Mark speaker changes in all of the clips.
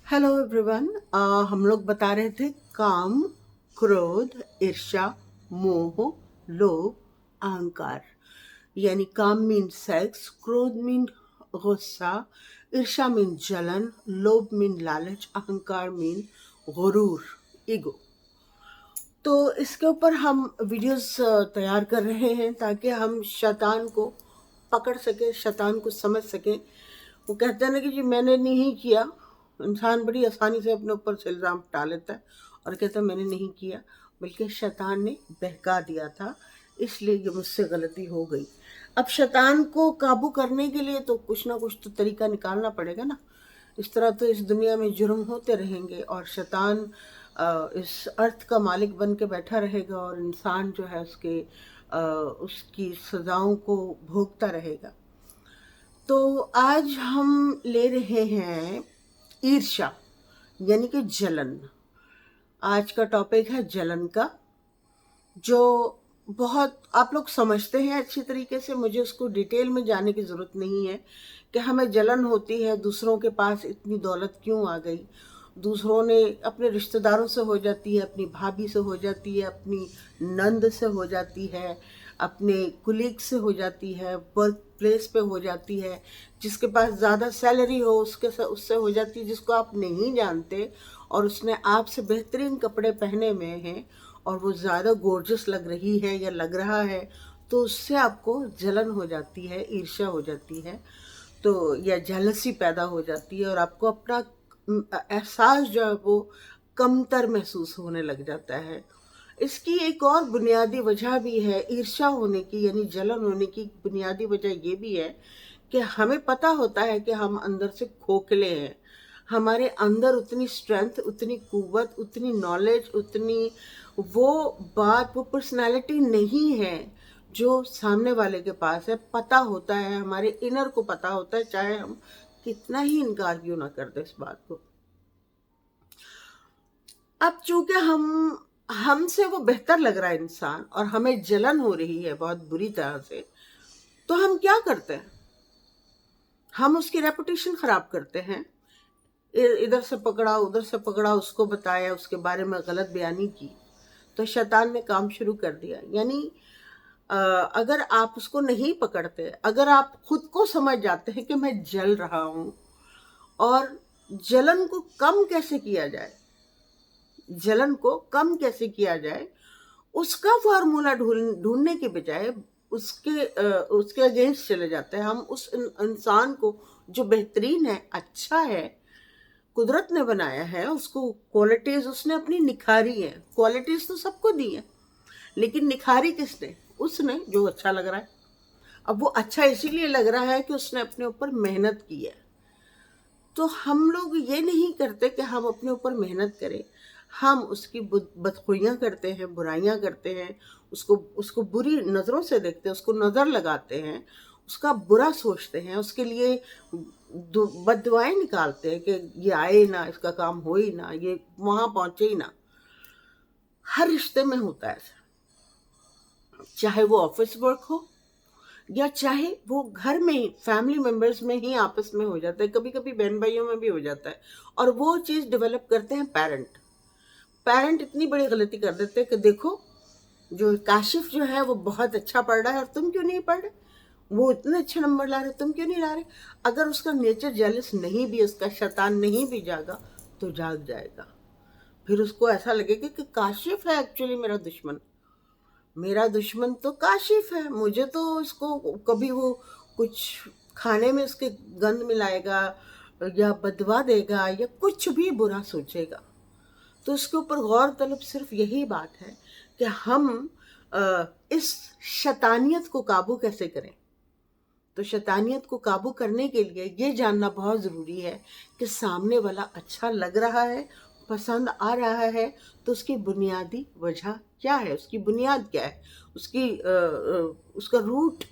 Speaker 1: Hello everyone. हम लोग बता रहे थे काम, क्रोध, ईर्ष्या, मोह, लोभ, अहंकार। यानी काम मीन सेक्स, क्रोध मीन गुस्सा, ईर्ष्या मीन जलन, लोभ मीन लालच, अहंकार मीन गुरूर, ईगो। तो इसके ऊपर हम वीडियोस तैयार कर रहे हैं ताकि हम शैतान को पकड़ सके, शैतान को समझ सके। वो कहते हैं ना कि जी मैंने नहीं किया। इंसान बड़ी आसानी से अपने ऊपर से इल्ज़ाम हटा लेता है और कहता है मैंने नहीं किया, बल्कि शैतान ने बहका दिया था, इसलिए ये मुझसे गलती हो गई। अब शैतान को काबू करने के लिए तो कुछ ना कुछ तो तरीका निकालना पड़ेगा ना। इस तरह तो इस दुनिया में जुर्म होते रहेंगे और शैतान इस अर्थ का मालिक बन के बैठा रहेगा और इंसान जो है उसकी सजाओं को भोगता रहेगा। तो आज हम ले रहे हैं ईर्ष्या, यानी कि जलन। आज का टॉपिक है जलन का, जो बहुत आप लोग समझते हैं अच्छी तरीके से। मुझे उसको डिटेल में जाने की ज़रूरत नहीं है कि हमें जलन होती है, दूसरों के पास इतनी दौलत क्यों आ गई। दूसरों ने अपने रिश्तेदारों से हो जाती है, अपनी भाभी से हो जाती है, अपनी नंद से हो जाती है, अपने कुलीग से हो जाती है, वर्क प्लेस पे हो जाती है, जिसके पास ज़्यादा सैलरी हो उससे हो जाती है, जिसको आप नहीं जानते और उसने आपसे बेहतरीन कपड़े पहने हुए हैं और वो ज़्यादा गॉर्जियस लग रही है या लग रहा है, तो उससे आपको जलन हो जाती है, ईर्ष्या हो जाती है, तो या जेलसी पैदा हो जाती है और आपको अपना एहसास जो है वो कमतर महसूस होने लग जाता है। इसकी एक और बुनियादी वजह भी है ईर्ष्या होने की, यानी जलन होने की बुनियादी वजह ये भी है कि हमें पता होता है कि हम अंदर से खोखले हैं। हमारे अंदर उतनी स्ट्रेंथ, उतनी कुव्वत, उतनी नॉलेज, उतनी वो बात, वो पर्सनालिटी नहीं है जो सामने वाले के पास है। पता होता है, हमारे इनर को पता होता है, चाहे हम कितना ही इनकार क्यों ना कर दे इस बात को। अब चूंकि हमसे वो बेहतर लग रहा है इंसान और हमें जलन हो रही है बहुत बुरी तरह से, तो हम क्या करते हैं? हम उसकी रेपुटेशन खराब करते हैं। इधर से पकड़ा, उधर से पकड़ा, उसको बताया, उसके बारे में गलत बयानी की, तो शैतान ने काम शुरू कर दिया। यानी अगर आप उसको नहीं पकड़ते, अगर आप खुद को समझ जाते हैं कि मैं जल रहा हूं और जलन को कम कैसे किया जाए, जलन को कम कैसे किया जाए, उसका फार्मूला ढूंढने के बजाय उसके अगेंस्ट चले जाते हैं। हम उस इंसान को जो बेहतरीन है, अच्छा है, कुदरत ने बनाया है, उसको क्वालिटीज उसने अपनी निखारी है। क्वालिटीज तो सबको दी है, लेकिन निखारी किसने? उसने, जो अच्छा लग रहा है। अब वो अच्छा इसीलिए लग रहा है कि उसने अपने ऊपर मेहनत की है। तो हम लोग ये नहीं करते कि हम अपने ऊपर मेहनत करें, हम उसकी बदखुइयाँ करते हैं, बुराइयाँ करते हैं, उसको उसको बुरी नज़रों से देखते हैं, उसको नज़र लगाते हैं, उसका बुरा सोचते हैं, उसके लिए बददुआएं निकालते हैं कि ये आए ना, इसका काम हो ही ना, ये वहाँ पहुँचे ही ना। हर रिश्ते में होता है ऐसा, चाहे वो ऑफिस वर्क हो या चाहे वो घर में ही, फैमिली मेंबर्स में ही आपस में हो जाता है, कभी कभी बहन भाइयों में भी हो जाता है। और वो चीज़ डेवलप करते हैं पेरेंट। पेरेंट इतनी बड़ी गलती कर देते हैं कि देखो, जो काशिफ जो है वो बहुत अच्छा पढ़ रहा है और तुम क्यों नहीं पढ़ रहे, वो इतने अच्छे नंबर ला रहे, तुम क्यों नहीं ला रहे। अगर उसका नेचर जेलस नहीं भी, उसका शैतान नहीं भी जागा तो जाग जाएगा। फिर उसको ऐसा लगेगा कि काशिफ है एक्चुअली मेरा दुश्मन, मेरा दुश्मन तो काशिफ है। मुझे तो इसको कभी वो कुछ खाने में उसके गंद मिलाएगा या बदवा देगा या कुछ भी बुरा सोचेगा। तो इसके ऊपर गौर तलब सिर्फ यही बात है कि हम इस शैतानियत को काबू कैसे करें। तो शैतानियत को काबू करने के लिए ये जानना बहुत ज़रूरी है कि सामने वाला अच्छा लग रहा है, पसंद आ रहा है, तो उसकी बुनियादी वजह क्या है, उसकी बुनियाद क्या है, उसका रूट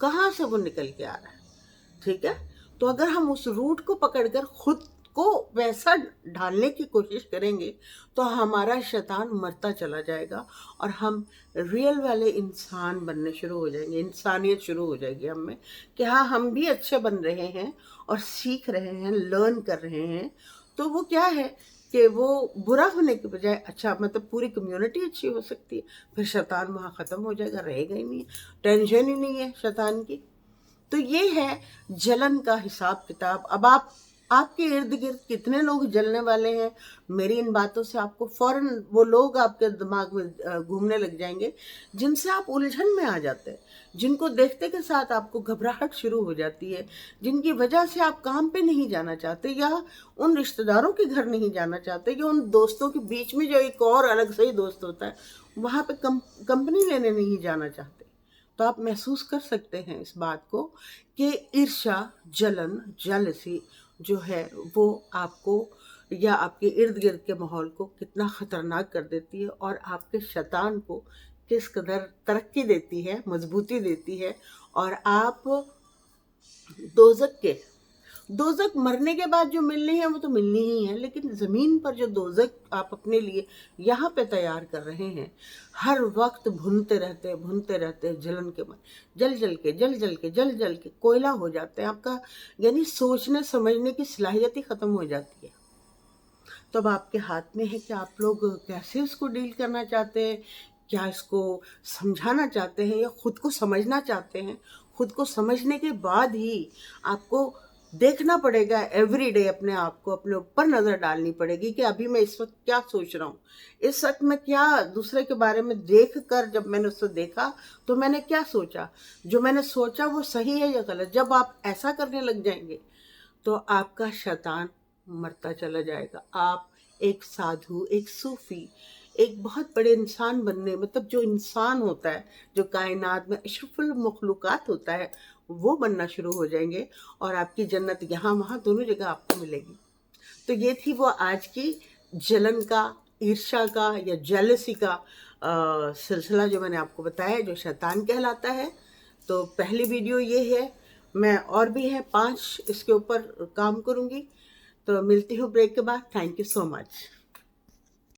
Speaker 1: कहाँ से वो निकल के आ रहा है। ठीक है, तो अगर हम उस रूट को पकड़कर खुद को वैसा ढालने की कोशिश करेंगे तो हमारा शैतान मरता चला जाएगा और हम रियल वाले इंसान बनने शुरू हो जाएंगे, इंसानियत शुरू हो जाएगी हम में कि हाँ, हम भी अच्छे बन रहे हैं और सीख रहे हैं, लर्न कर रहे हैं। तो वो क्या है कि वो बुरा होने के बजाय अच्छा, मतलब पूरी कम्युनिटी अच्छी हो सकती है, फिर शैतान वहाँ ख़त्म हो जाएगा, रहेगा ही नहीं, टेंशन ही नहीं है शैतान की। तो ये है जलन का हिसाब किताब। अब आपके इर्द गिर्द कितने लोग जलने वाले हैं, मेरी इन बातों से आपको फौरन वो लोग आपके दिमाग में घूमने लग जाएंगे जिनसे आप उलझन में आ जाते हैं, जिनको देखते के साथ आपको घबराहट शुरू हो जाती है, जिनकी वजह से आप काम पे नहीं जाना चाहते, या उन रिश्तेदारों के घर नहीं जाना चाहते, या उन दोस्तों के बीच में जो एक और अलग से ही दोस्त होता है वहाँ पे कंपनी लेने नहीं जाना चाहते। तो आप महसूस कर सकते हैं इस बात को कि ईर्ष्या, जलन, जेलसी जो है वो आपको या आपके इर्द गिर्द के माहौल को कितना ख़तरनाक कर देती है, और आपके शैतान को किस कदर तरक्की देती है, मजबूती देती है। और आप दोजक मरने के बाद जो मिलनी है वो तो मिलनी ही है, लेकिन ज़मीन पर जो दोजक आप अपने लिए यहाँ पे तैयार कर रहे हैं, हर वक्त भुनते रहते जलन के मन, जल जल के कोयला हो जाते हैं आपका, यानी सोचने समझने की सलाहियत ही ख़त्म हो जाती है। तो अब आपके हाथ में है कि आप लोग कैसे इसको डील करना चाहते हैं, क्या इसको समझाना चाहते हैं, या खुद को समझना चाहते हैं। खुद को समझने के बाद ही आपको देखना पड़ेगा, एवरी डे अपने आप को, अपने ऊपर नज़र डालनी पड़ेगी कि अभी मैं इस वक्त क्या सोच रहा हूँ, इस वक्त मैं क्या दूसरे के बारे में देख कर, जब मैंने उसको देखा तो मैंने क्या सोचा, जो मैंने सोचा वो सही है या गलत। जब आप ऐसा करने लग जाएंगे तो आपका शैतान मरता चला जाएगा। आप एक साधु, एक सूफी, एक बहुत बड़े इंसान बनने, मतलब जो इंसान होता है, जो कायनात में अशरफुल मखलूक़ात होता है, वो बनना शुरू हो जाएंगे, और आपकी जन्नत यहाँ वहाँ दोनों जगह आपको मिलेगी। तो ये थी वो आज की जलन का, ईर्ष्या का या जेलसी का सिलसिला जो मैंने आपको बताया, जो शैतान कहलाता है। तो पहली वीडियो ये है, मैं और भी है 5 इसके ऊपर काम करूँगी। तो मिलती हूँ ब्रेक के बाद। Thank you so much.